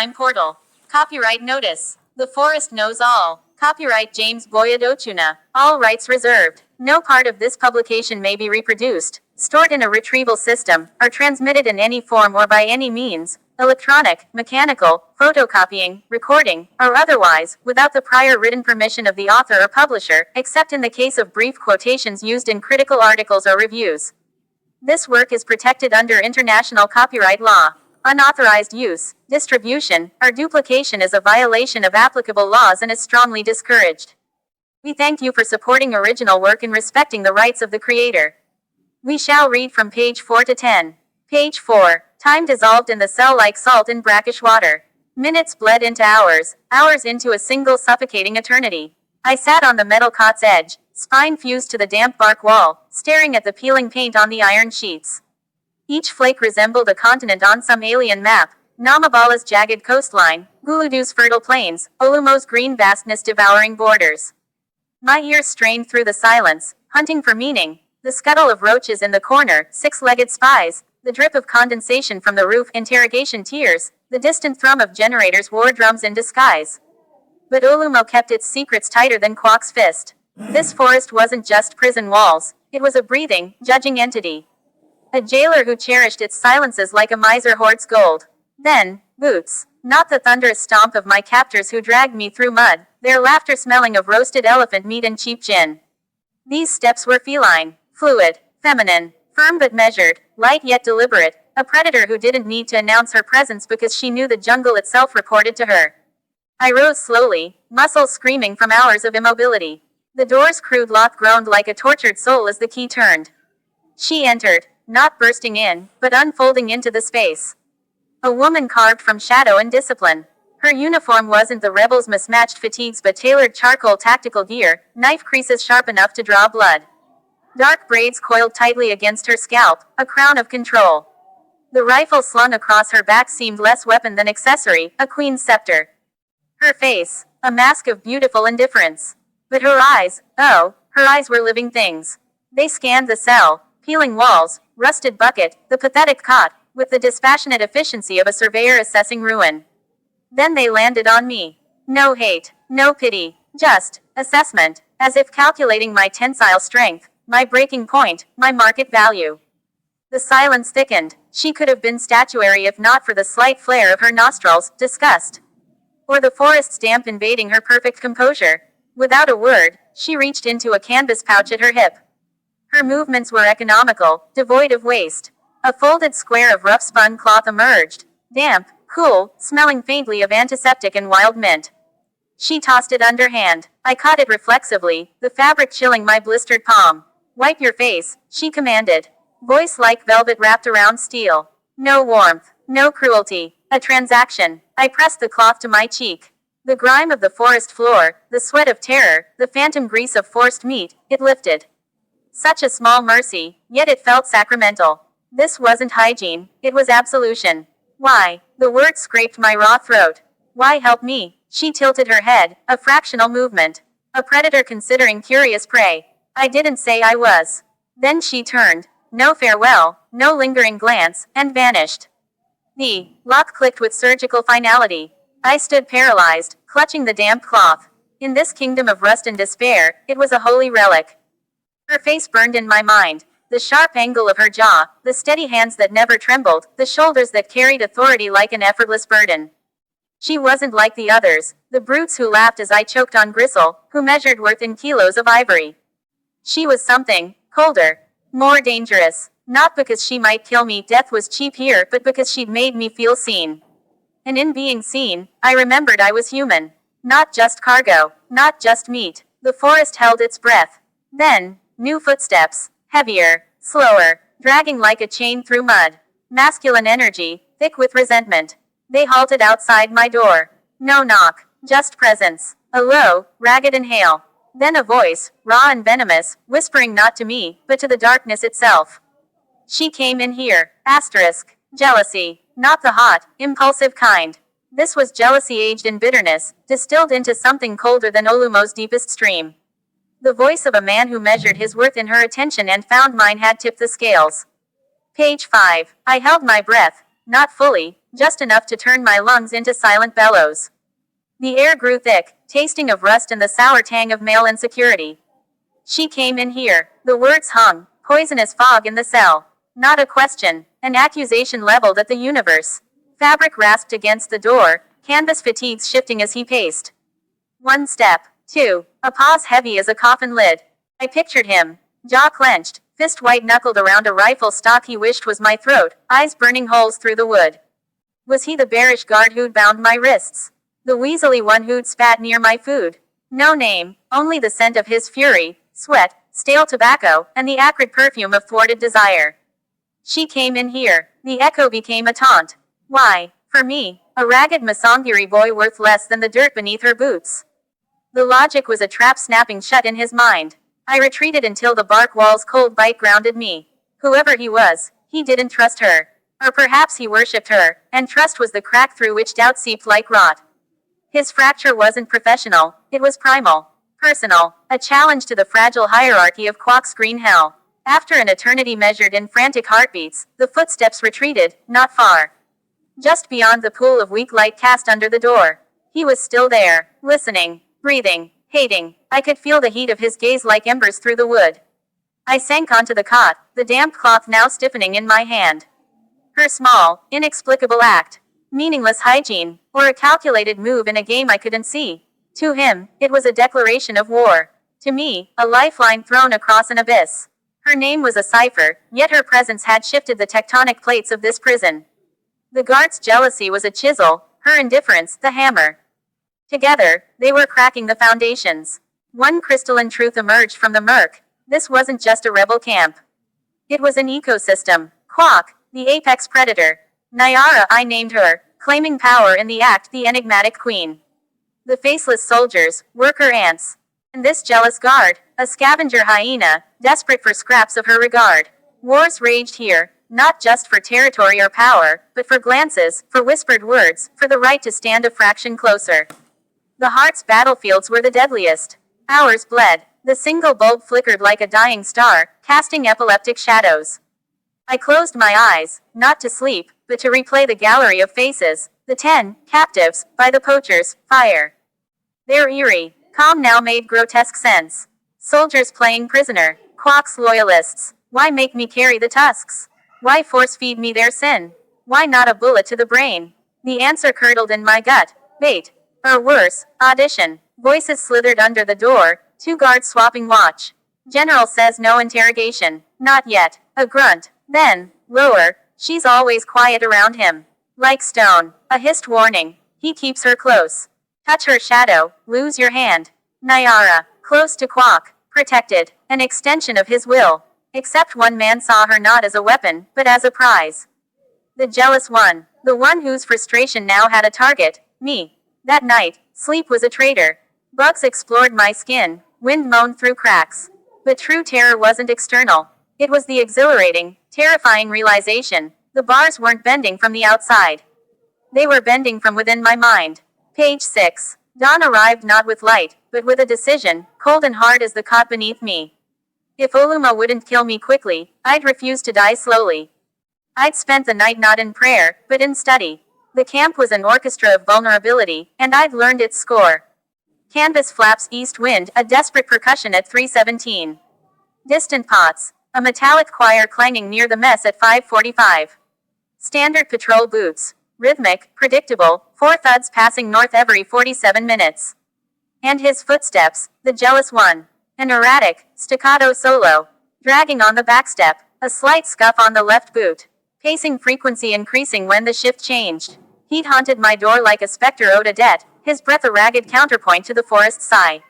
Time portal. Copyright notice. The forest knows all. Copyright James Boyed Ochuna. All rights reserved. No part of this publication may be reproduced, stored in a retrieval system, or transmitted in any form or by any means, electronic, mechanical, photocopying, recording, or otherwise, without the prior written permission of the author or publisher, except in the case of brief quotations used in critical articles or reviews. This work is protected under international copyright law. Unauthorized use, distribution, or duplication is a violation of applicable laws and is strongly discouraged. We thank you for supporting original work and respecting the rights of the creator. We shall read from page 4 to 10. Page 4. Time dissolved in the cell like salt in brackish water. Minutes bled into hours, hours into a single suffocating eternity. I sat on the metal cot's edge, spine fused to the damp bark wall, staring at the peeling paint on the iron sheets. Each flake resembled a continent on some alien map. Namabala's jagged coastline, Guludu's fertile plains, Olumo's green vastness devouring borders. My ears strained through the silence, hunting for meaning. The scuttle of roaches in the corner, six-legged spies, the drip of condensation from the roof, interrogation tears, the distant thrum of generators, war drums in disguise. But Olumo kept its secrets tighter than Quack's fist. This forest wasn't just prison walls. It was a breathing, judging entity. A jailer who cherished its silences like a miser hoards gold. Then, boots. Not the thunderous stomp of my captors who dragged me through mud, their laughter smelling of roasted elephant meat and cheap gin. These steps were feline, fluid, feminine, firm but measured, light yet deliberate, a predator who didn't need to announce her presence because she knew the jungle itself reported to her. I rose slowly, muscles screaming from hours of immobility. The door's crude lock groaned like a tortured soul as the key turned. She entered. Not bursting in, but unfolding into the space. A woman carved from shadow and discipline. Her uniform wasn't the rebels' mismatched fatigues but tailored charcoal tactical gear, knife creases sharp enough to draw blood. Dark braids coiled tightly against her scalp, a crown of control. The rifle slung across her back seemed less weapon than accessory, a queen's scepter. Her face, a mask of beautiful indifference. But her eyes, oh, her eyes were living things. They scanned the cell, peeling walls, rusted bucket, the pathetic cot, with the dispassionate efficiency of a surveyor assessing ruin. Then they landed on me. No hate, no pity, just assessment, as if calculating my tensile strength, my breaking point, my market value. The silence thickened. She could have been statuary if not for the slight flare of her nostrils, disgust. Or the forest's damp invading her perfect composure. Without a word, she reached into a canvas pouch at her hip. Her movements were economical, devoid of waste. A folded square of rough-spun cloth emerged, damp, cool, smelling faintly of antiseptic and wild mint. She tossed it underhand. I caught it reflexively, the fabric chilling my blistered palm. Wipe your face, she commanded. Voice like velvet wrapped around steel. No warmth, no cruelty. A transaction. I pressed the cloth to my cheek. The grime of the forest floor, the sweat of terror, the phantom grease of forced meat, it lifted. Such a small mercy, yet it felt sacramental. This wasn't hygiene, it was absolution. Why? The word scraped my raw throat. Why help me? She tilted her head, a fractional movement. A predator considering curious prey. I didn't say I was. Then she turned. No farewell, no lingering glance, and vanished. The lock clicked with surgical finality. I stood paralyzed, clutching the damp cloth. In this kingdom of rust and despair, it was a holy relic. Her face burned in my mind. The sharp angle of her jaw, the steady hands that never trembled, the shoulders that carried authority like an effortless burden. She wasn't like the others, the brutes who laughed as I choked on gristle, who measured worth in kilos of ivory. She was something, colder, more dangerous. Not because she might kill me, death was cheap here, but because she'd made me feel seen. And in being seen, I remembered I was human. Not just cargo, not just meat. The forest held its breath. Then, new footsteps, heavier, slower, dragging like a chain through mud. Masculine energy, thick with resentment. They halted outside my door. No knock, just presence. A low, ragged inhale. Then a voice, raw and venomous, whispering not to me, but to the darkness itself. She came in here. Asterisk. Jealousy. Not the hot, impulsive kind. This was jealousy aged in bitterness, distilled into something colder than Olumo's deepest stream. The voice of a man who measured his worth in her attention and found mine had tipped the scales. Page 5. I held my breath. Not fully, just enough to turn my lungs into silent bellows. The air grew thick, tasting of rust and the sour tang of male insecurity. She came in here. The words hung, poisonous fog in the cell. Not a question, an accusation leveled at the universe. Fabric rasped against the door, canvas fatigues shifting as he paced. One step, two, a pause heavy as a coffin lid. I pictured him, jaw clenched, fist white-knuckled around a rifle stock he wished was my throat, eyes burning holes through the wood. Was he the bearish guard who'd bound my wrists? The weaselly one who'd spat near my food? No name, only the scent of his fury, sweat, stale tobacco, and the acrid perfume of thwarted desire. She came in here. The echo became a taunt. Why, for me, a ragged Masangiri boy worth less than the dirt beneath her boots? The logic was a trap snapping shut in his mind. I retreated until the bark wall's cold bite grounded me. Whoever he was, he didn't trust her. Or perhaps he worshipped her, and trust was the crack through which doubt seeped like rot. His fracture wasn't professional, it was primal. Personal, a challenge to the fragile hierarchy of Kwok's green hell. After an eternity measured in frantic heartbeats, the footsteps retreated, not far. Just beyond the pool of weak light cast under the door. He was still there, listening, breathing, hating. I could feel the heat of his gaze like embers through the wood. I sank onto the cot, the damp cloth now stiffening in my hand. Her small, inexplicable act. Meaningless hygiene, or a calculated move in a game I couldn't see. To him, it was a declaration of war. To me, a lifeline thrown across an abyss. Her name was a cipher, yet her presence had shifted the tectonic plates of this prison. The guard's jealousy was a chisel, her indifference, the hammer. Together, they were cracking the foundations. One crystalline truth emerged from the murk. This wasn't just a rebel camp. It was an ecosystem. Kwok, the apex predator. Nyara, I named her, claiming power in the act, the enigmatic queen. The faceless soldiers, worker ants. And this jealous guard, a scavenger hyena, desperate for scraps of her regard. Wars raged here, not just for territory or power, but for glances, for whispered words, for the right to stand a fraction closer. The heart's battlefields were the deadliest. Ours bled. The single bulb flickered like a dying star, casting epileptic shadows. I closed my eyes, not to sleep, but to replay the gallery of faces, the 10 captives, by the poacher's fire. Their eerie calm now made grotesque sense. Soldiers playing prisoner, Kwok's loyalists. Why make me carry the tusks? Why force-feed me their sin? Why not a bullet to the brain? The answer curdled in my gut. Bait. Or worse, audition. Voices slithered under the door, 2 guards swapping watch. General says no interrogation. Not yet. A grunt. Then, lower, she's always quiet around him. Like stone. A hissed warning. He keeps her close. Touch her shadow, lose your hand. Nyara, close to Kwok, protected, an extension of his will. Except one man saw her not as a weapon, but as a prize. The jealous one, the one whose frustration now had a target, me. That night, sleep was a traitor. Bugs explored my skin, wind moaned through cracks. But true terror wasn't external. It was the exhilarating, terrifying realization. The bars weren't bending from the outside. They were bending from within my mind. Page 6. Dawn arrived not with light, but with a decision, cold and hard as the cot beneath me. If Oluma wouldn't kill me quickly, I'd refuse to die slowly. I'd spent the night not in prayer, but in study. The camp was an orchestra of vulnerability, and I'd learned its score. Canvas flaps east wind, a desperate percussion at 3:17. Distant pots, a metallic choir clanging near the mess at 5:45. Standard patrol boots, rhythmic, predictable, 4 thuds passing north every 47 minutes. And his footsteps, the jealous one. An erratic, staccato solo, dragging on the backstep, a slight scuff on the left boot. Pacing frequency increasing when the shift changed. He'd haunted my door like a specter owed a debt, his breath a ragged counterpoint to the forest sigh.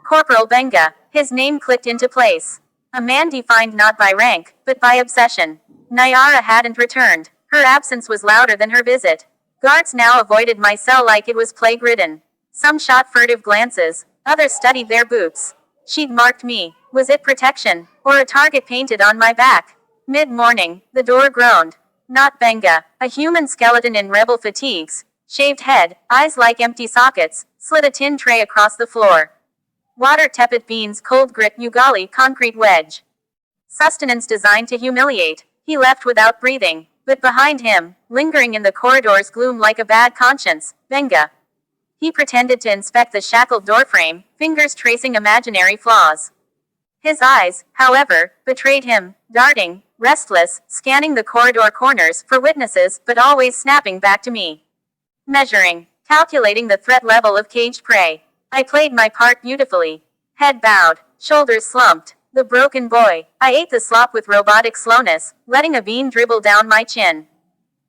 Corporal Benga, his name clicked into place. A man defined not by rank, but by obsession. Nyara hadn't returned. Her absence was louder than her visit. Guards now avoided my cell like it was plague-ridden. Some shot furtive glances, others studied their boots. She'd marked me. Was it protection, or a target painted on my back? Mid-morning, the door groaned. Not Benga, a human skeleton in rebel fatigues. Shaved head, eyes like empty sockets, slid a tin tray across the floor. Water tepid beans, cold grit, ugali, concrete wedge. Sustenance designed to humiliate. He left without breathing. But behind him, lingering in the corridor's gloom like a bad conscience, Venga. He pretended to inspect the shackled doorframe, fingers tracing imaginary flaws. His eyes, however, betrayed him, darting, restless, scanning the corridor corners for witnesses, but always snapping back to me. Measuring, calculating the threat level of caged prey. I played my part beautifully. Head bowed, shoulders slumped. The broken boy. I ate the slop with robotic slowness, letting a bean dribble down my chin.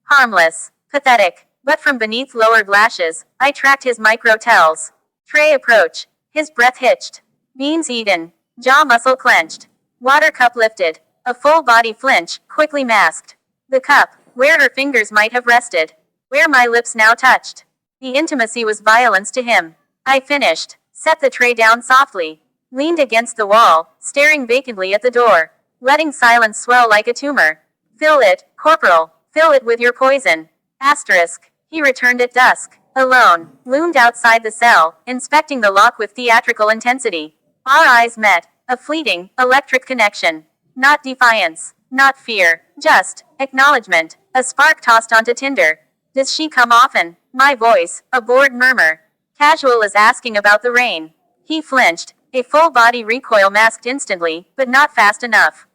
Harmless. Pathetic. But from beneath lowered lashes, I tracked his micro-tells. Tray approach. His breath hitched. Beans eaten. Jaw muscle clenched. Water cup lifted. A full body flinch, quickly masked. The cup, where her fingers might have rested. Where my lips now touched. The intimacy was violence to him. I finished. Set the tray down softly. Leaned against the wall, staring vacantly at the door. Letting silence swell like a tumor. Fill it, Corporal. Fill it with your poison. Asterisk. He returned at dusk. Alone. Loomed outside the cell, inspecting the lock with theatrical intensity. Our eyes met. A fleeting, electric connection. Not defiance. Not fear. Just acknowledgement. A spark tossed onto tinder. Does she come often? My voice, a bored murmur. Casual as asking about the rain. He flinched. A full body recoil masked instantly, but not fast enough.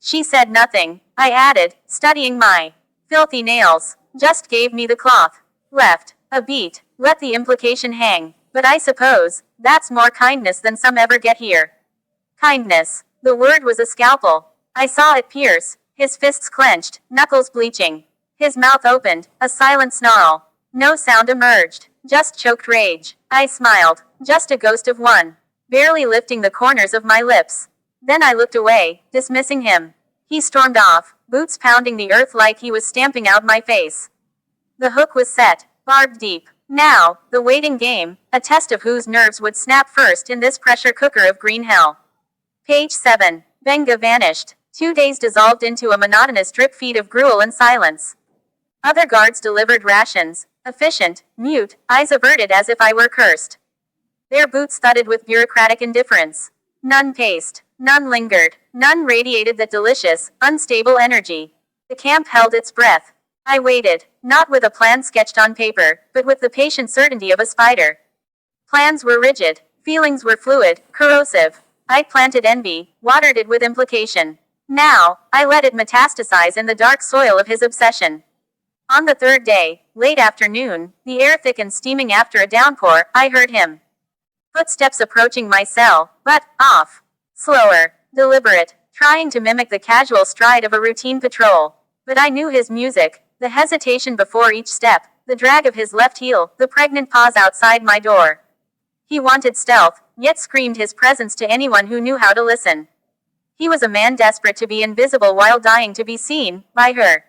She said nothing. I added, studying my filthy nails. Just gave me the cloth. Left. A beat. Let the implication hang. But I suppose, that's more kindness than some ever get here. Kindness. The word was a scalpel. I saw it pierce. His fists clenched, knuckles bleaching. His mouth opened, a silent snarl. No sound emerged. Just choked rage. I smiled. Just a ghost of one. Barely lifting the corners of my lips. Then I looked away, dismissing him. He stormed off, boots pounding the earth like he was stamping out my face. The hook was set, barbed deep. Now, the waiting game, a test of whose nerves would snap first in this pressure cooker of green hell. Page 7. Venga vanished. 2 days dissolved into a monotonous drip feed of gruel and silence. Other guards delivered rations, efficient, mute, eyes averted as if I were cursed. Their boots thudded with bureaucratic indifference. None paced, none lingered, none radiated that delicious, unstable energy. The camp held its breath. I waited, not with a plan sketched on paper, but with the patient certainty of a spider. Plans were rigid, feelings were fluid, corrosive. I planted envy, watered it with implication. Now, I let it metastasize in the dark soil of his obsession. On the third day, late afternoon, the air thick and steaming after a downpour, I heard him. Footsteps approaching my cell, but, off. Slower, deliberate, trying to mimic the casual stride of a routine patrol. But I knew his music, the hesitation before each step, the drag of his left heel, the pregnant pause outside my door. He wanted stealth, yet screamed his presence to anyone who knew how to listen. He was a man desperate to be invisible while dying to be seen, by her.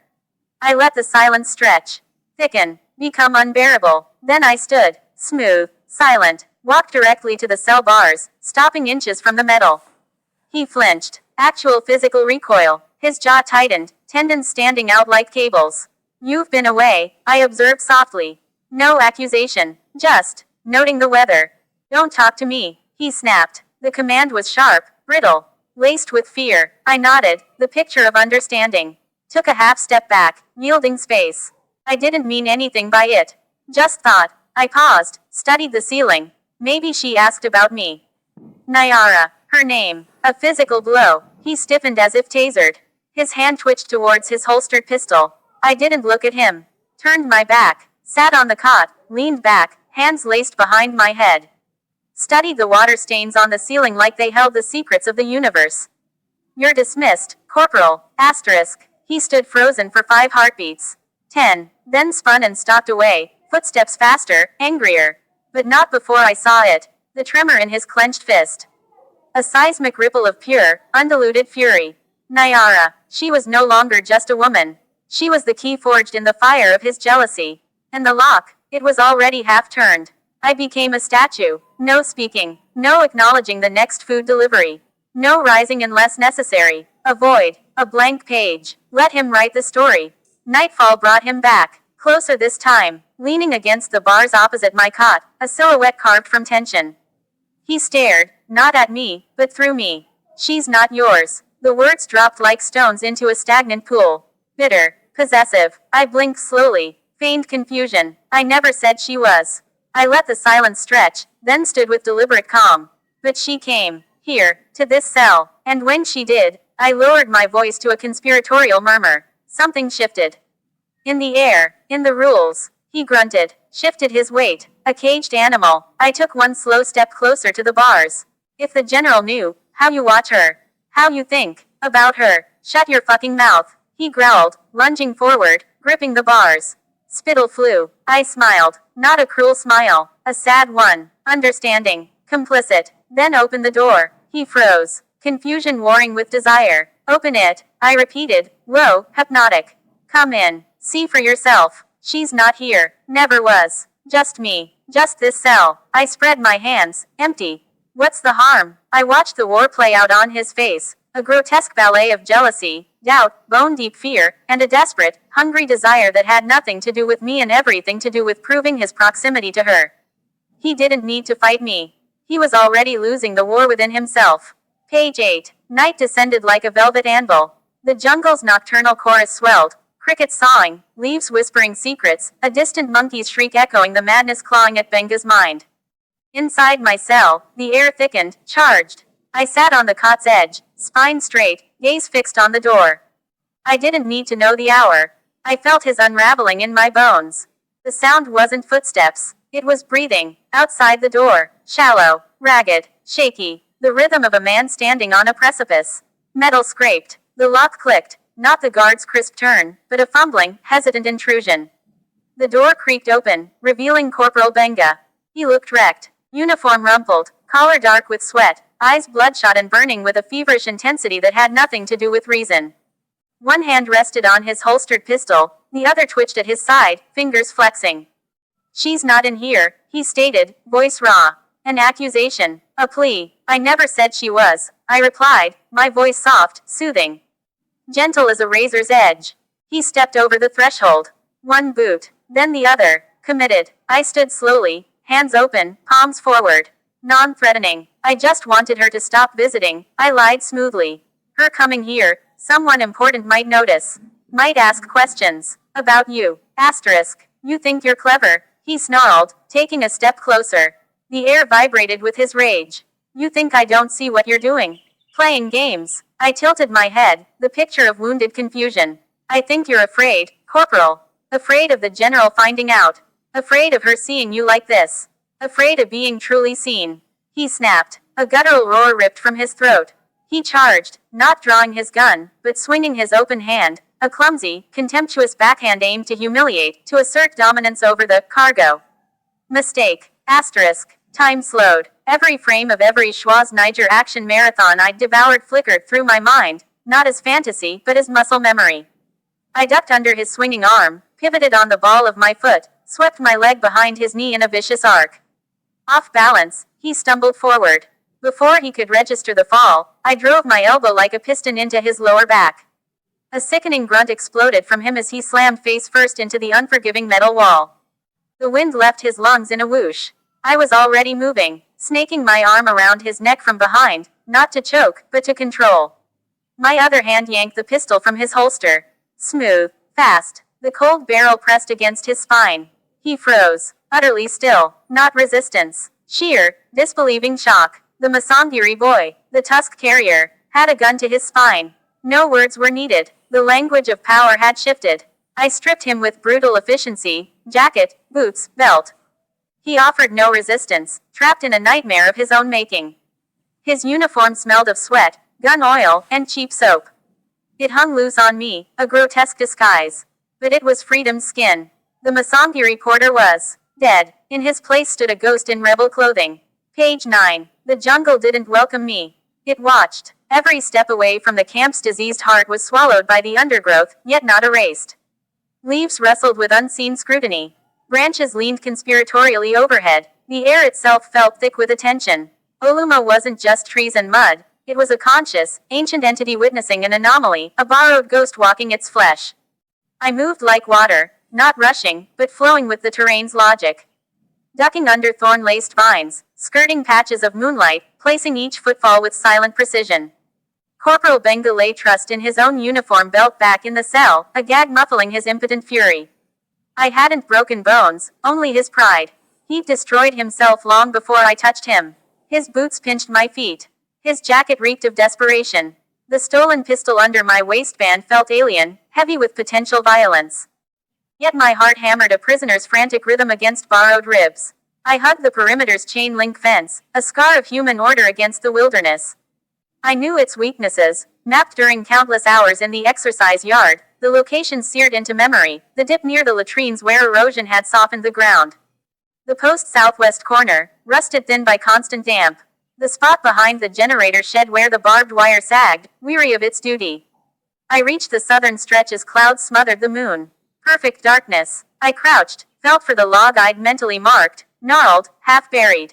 I let the silence stretch, thicken, become unbearable. Then I stood, smooth, silent, walked directly to the cell bars, stopping inches from the metal. He flinched, actual physical recoil, his jaw tightened, tendons standing out like cables. You've been away, I observed softly. No accusation, just noting the weather. Don't talk to me, he snapped. The command was sharp, brittle, laced with fear. I nodded, the picture of understanding. Took a half step back, yielding space. I didn't mean anything by it. Just thought. I paused, studied the ceiling. Maybe she asked about me. Nyara, her name. A physical blow. He stiffened as if tasered. His hand twitched towards his holstered pistol. I didn't look at him. Turned my back. Sat on the cot, leaned back, hands laced behind my head. Studied the water stains on the ceiling like they held the secrets of the universe. You're dismissed, Corporal, asterisk. He stood frozen for 5 heartbeats. 10, then spun and stalked away, footsteps faster, angrier. But not before I saw it, the tremor in his clenched fist. A seismic ripple of pure, undiluted fury. Nyara, she was no longer just a woman. She was the key forged in the fire of his jealousy. And the lock, it was already half turned. I became a statue. No speaking, no acknowledging the next food delivery. No rising unless necessary. A void, a blank page. Let him write the story. Nightfall brought him back, closer this time, leaning against the bars opposite my cot, a silhouette carved from tension. He stared, not at me, but through me. She's not yours. The words dropped like stones into a stagnant pool. Bitter, Possessive. I blinked slowly. Feigned confusion. I never said she was. I let the silence stretch, then stood with deliberate calm. But she came. Here. To this cell. And when she did, I lowered my voice to a conspiratorial murmur. Something shifted. In the air. In the rules. He grunted. Shifted his weight. A caged animal. I took one slow step closer to the bars. If the general knew how you watch her, how you think about her, shut your fucking mouth, he growled, lunging forward, gripping the bars. Spittle flew. I smiled. Not a cruel smile. A sad one. Understanding. Complicit. Then opened the door. He froze. Confusion warring with desire. Open it, I repeated, low, hypnotic. Come in. See for yourself. She's not here. Never was. Just me. Just this cell. I spread my hands. Empty. What's the harm? I watched the war play out on his face. A grotesque ballet of jealousy, doubt, bone-deep fear, and a desperate, hungry desire that had nothing to do with me and everything to do with proving his proximity to her. He didn't need to fight me. He was already losing the war within himself. Page 8. Night descended like a velvet anvil. The jungle's nocturnal chorus swelled. Crickets sawing, leaves whispering secrets, a distant monkey's shriek echoing the madness clawing at Benga's mind. Inside my cell, the air thickened, charged. I sat on the cot's edge, spine straight, gaze fixed on the door. I didn't need to know the hour. I felt his unraveling in my bones. The sound wasn't footsteps. It was breathing, outside the door, shallow, ragged, shaky, the rhythm of a man standing on a precipice. Metal scraped. The lock clicked, not the guard's crisp turn, but a fumbling, hesitant intrusion. The door creaked open, revealing Corporal Benga. He looked wrecked. Uniform rumpled, collar dark with sweat, eyes bloodshot and burning with a feverish intensity that had nothing to do with reason. One hand rested on his holstered pistol, the other twitched at his side, fingers flexing. She's not in here, he stated, voice raw. An accusation. A plea. I never said she was, I replied, my voice soft, soothing. Gentle as a razor's edge. He stepped over the threshold. One boot, then the other, committed. I stood slowly, hands open, palms forward. Non-threatening. I just wanted her to stop visiting, I lied smoothly. Her coming here, someone important might notice. Might ask questions. About you. Asterisk. You think you're clever, he snarled, taking a step closer. The air vibrated with his rage. You think I don't see what you're doing? Playing games. I tilted my head, the picture of wounded confusion. I think you're afraid, Corporal. Afraid of the general finding out. Afraid of her seeing you like this. Afraid of being truly seen. He snapped. A guttural roar ripped from his throat. He charged, not drawing his gun, but swinging his open hand, a clumsy, contemptuous backhand aimed to humiliate, to assert dominance over the cargo. Mistake. Asterisk. Time slowed. Every frame of every Schwarzenegger action marathon I'd devoured flickered through my mind, not as fantasy, but as muscle memory. I ducked under his swinging arm, pivoted on the ball of my foot, swept my leg behind his knee in a vicious arc. Off balance, he stumbled forward. Before he could register the fall, I drove my elbow like a piston into his lower back. A sickening grunt exploded from him as he slammed face first into the unforgiving metal wall. The wind left his lungs in a whoosh. I was already moving, snaking my arm around his neck from behind, not to choke, but to control. My other hand yanked the pistol from his holster. Smooth, fast, the cold barrel pressed against his spine. He froze, utterly still, not resistance. Sheer, disbelieving shock. The Masangiri boy, the Tusk carrier, had a gun to his spine. No words were needed. The language of power had shifted. I stripped him with brutal efficiency, jacket, boots, belt. He offered no resistance, trapped in a nightmare of his own making. His uniform smelled of sweat, gun oil, and cheap soap. It hung loose on me, a grotesque disguise. But it was freedom's skin. The Masangiri porter was dead. In his place stood a ghost in rebel clothing. Page 9. The jungle didn't welcome me. It watched. Every step away from the camp's diseased heart was swallowed by the undergrowth, yet not erased. Leaves rustled with unseen scrutiny. Branches leaned conspiratorially overhead. The air itself felt thick with attention. Oluma wasn't just trees and mud. It was a conscious, ancient entity witnessing an anomaly, a borrowed ghost walking its flesh. I moved like water, not rushing, but flowing with the terrain's logic. Ducking under thorn-laced vines, skirting patches of moonlight, placing each footfall with silent precision. Corporal Benga lay trussed in his own uniform belt back in the cell, a gag muffling his impotent fury. I hadn't broken bones, only his pride. He'd destroyed himself long before I touched him. His boots pinched my feet. His jacket reeked of desperation. The stolen pistol under my waistband felt alien, heavy with potential violence. Yet my heart hammered a prisoner's frantic rhythm against borrowed ribs. I hugged the perimeter's chain link fence, a scar of human order against the wilderness. I knew its weaknesses, mapped during countless hours in the exercise yard, the locations seared into memory, the dip near the latrines where erosion had softened the ground. The post southwest corner, rusted thin by constant damp. The spot behind the generator shed where the barbed wire sagged, weary of its duty. I reached the southern stretch as clouds smothered the moon. Perfect darkness. I crouched, felt for the log I'd mentally marked, gnarled, half-buried.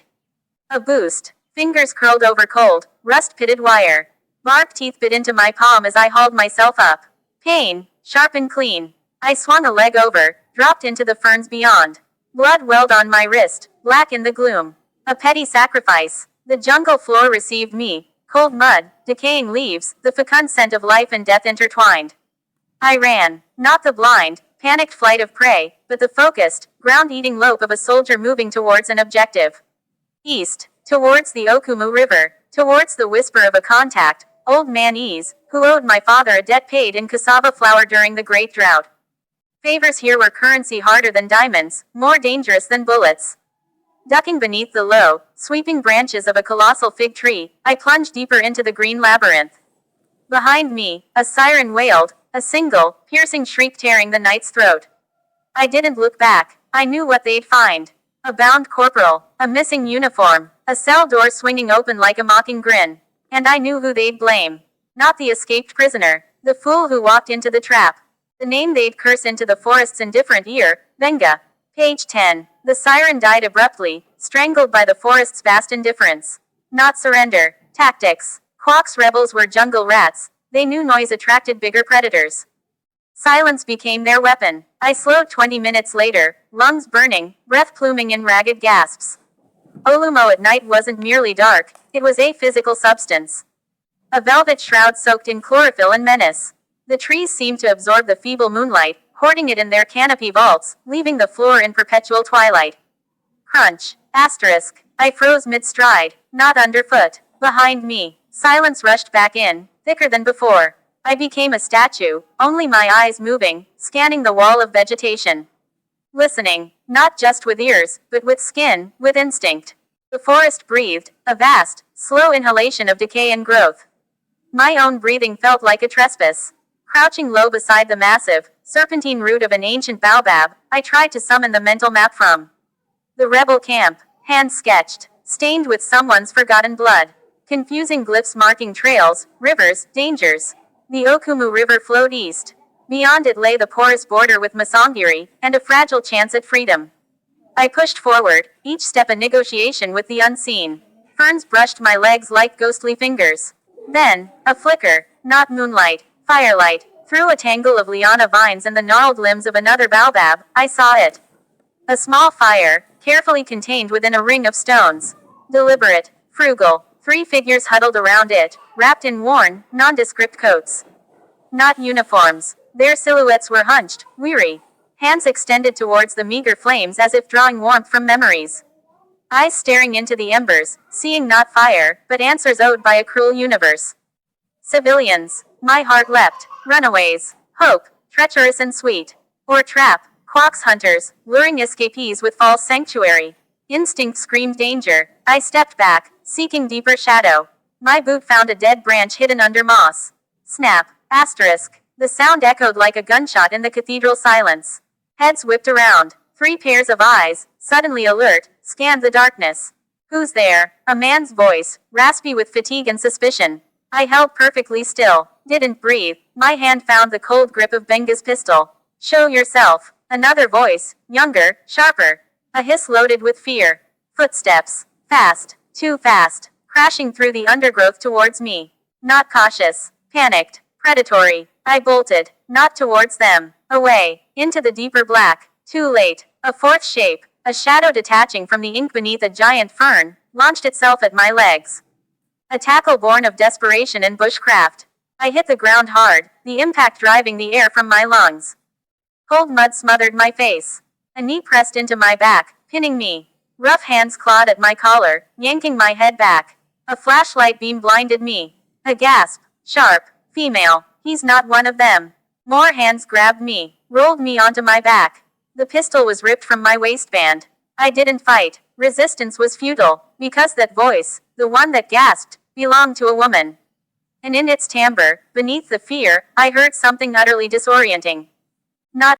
A boost. Fingers curled over cold, rust-pitted wire. Barbed teeth bit into my palm as I hauled myself up. Pain, sharp and clean. I swung a leg over, dropped into the ferns beyond. Blood welled on my wrist, black in the gloom. A petty sacrifice. The jungle floor received me. Cold mud, decaying leaves, the fecund scent of life and death intertwined. I ran, not the blind, panicked flight of prey, but the focused, ground-eating lope of a soldier moving towards an objective. East, towards the Okumu River, towards the whisper of a contact, Old Man Ease, who owed my father a debt paid in cassava flour during the Great Drought. Favors here were currency harder than diamonds, more dangerous than bullets. Ducking beneath the low, sweeping branches of a colossal fig tree, I plunged deeper into the green labyrinth. Behind me, a siren wailed, a single, piercing shriek tearing the night's throat. I didn't look back. I knew what they'd find. A bound corporal, a missing uniform, a cell door swinging open like a mocking grin. And I knew who they'd blame. Not the escaped prisoner, the fool who walked into the trap. The name they'd curse into the forest's indifferent ear, Benga. Page 10. The siren died abruptly, strangled by the forest's vast indifference. Not surrender. Tactics. Quock's rebels were jungle rats. They knew noise attracted bigger predators. Silence became their weapon. I slowed 20 minutes later, lungs burning, breath pluming in ragged gasps. Olumo at night wasn't merely dark, it was a physical substance. A velvet shroud soaked in chlorophyll and menace. The trees seemed to absorb the feeble moonlight, hoarding it in their canopy vaults, leaving the floor in perpetual twilight. Crunch. Asterisk. I froze mid-stride, not underfoot. Behind me, silence rushed back in, thicker than before. I became a statue, only my eyes moving, scanning the wall of vegetation. Listening, not just with ears, but with skin, with instinct. The forest breathed, a vast, slow inhalation of decay and growth. My own breathing felt like a trespass. Crouching low beside the massive, serpentine root of an ancient baobab, I tried to summon the mental map from the rebel camp, hand-sketched, stained with someone's forgotten blood. Confusing glyphs marking trails, rivers, dangers. The Okumu River flowed east. Beyond it lay the porous border with Masangiri, and a fragile chance at freedom. I pushed forward, each step a negotiation with the unseen. Ferns brushed my legs like ghostly fingers. Then, a flicker, not moonlight, firelight. Through a tangle of liana vines and the gnarled limbs of another baobab, I saw it. A small fire, carefully contained within a ring of stones. Deliberate, frugal. 3 figures huddled around it, wrapped in worn, nondescript coats. Not uniforms. Their silhouettes were hunched, weary. Hands extended towards the meager flames as if drawing warmth from memories. Eyes staring into the embers, seeing not fire, but answers owed by a cruel universe. Civilians. My heart leapt. Runaways. Hope. Treacherous and sweet. Or trap. Quock's hunters, luring escapees with false sanctuary. Instinct screamed danger. I stepped back, seeking deeper shadow. My boot found a dead branch hidden under moss. Snap. Asterisk. The sound echoed like a gunshot in the cathedral silence. Heads whipped around. 3 pairs of eyes, suddenly alert, scanned the darkness. Who's there? A man's voice, raspy with fatigue and suspicion. I held perfectly still, didn't breathe. My hand found the cold grip of Benga's pistol. Show yourself. Another voice, younger, sharper. A hiss loaded with fear. Footsteps. Fast. Too fast. Crashing through the undergrowth towards me. Not cautious. Panicked. Predatory. I bolted. Not towards them. Away. Into the deeper black. Too late. A 4th shape. A shadow detaching from the ink beneath a giant fern, launched itself at my legs. A tackle born of desperation and bushcraft. I hit the ground hard, the impact driving the air from my lungs. Cold mud smothered my face. A knee pressed into my back, pinning me. Rough hands clawed at my collar, yanking my head back. A flashlight beam blinded me. A gasp. Sharp. Female. He's not one of them. More hands grabbed me, rolled me onto my back. The pistol was ripped from my waistband. I didn't fight. Resistance was futile, because that voice, the one that gasped, belonged to a woman. And in its timbre, beneath the fear, I heard something utterly disorienting. Not